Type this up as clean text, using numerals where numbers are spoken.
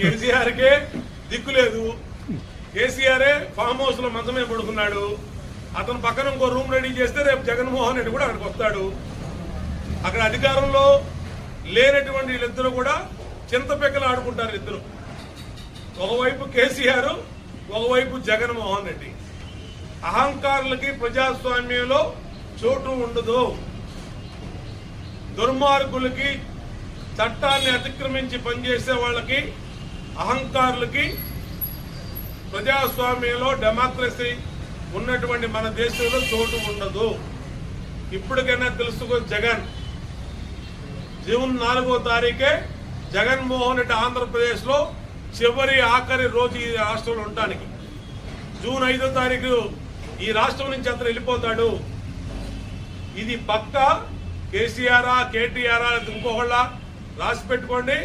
కేసీఆర్కే దిక్కు లేదు. కేసీఆరే ఫామ్ హౌస్ లో మంచమే పడుకున్నాడు. అతను పక్కన ఇంకో రూమ్ రెడీ చేస్తే రేపు జగన్మోహన్ రెడ్డి కూడా అక్కడికి వస్తాడు. అక్కడ అధికారంలో లేనటువంటి వీళ్ళిద్దరూ కూడా చింతపెక్కలు ఆడుకుంటారు. ఇద్దరు, ఒకవైపు కేసీఆర్, ఒకవైపు జగన్మోహన్ రెడ్డి. అహంకారులకి ప్రజాస్వామ్యంలో చోటు ఉండదు. దుర్మార్గులకి, చట్టాన్ని అతిక్రమించి పనిచేసే వాళ్ళకి, అహంకారులకి ప్రజాస్వామ్యంలో డెమోక్రసీ ఉన్నటువంటి మన దేశంలో చోటు ఉండదు. ఇప్పటికైనా తెలుసుకో. జూన్ 4వ తారీఖే జగన్మోహన్ రెడ్డి ఆంధ్రప్రదేశ్ లో ఆఖరి రోజు ఈ రాష్ట్రంలో ఉండటానికి. జూన్ 5వ తారీఖు ఈ రాష్ట్రం నుంచి అతను వెళ్ళిపోతాడు. ఇది పక్కా. కేసీఆర్, కేటీఆర్, ఇంకొకళ్ళ రాసి పెట్టుకోండి.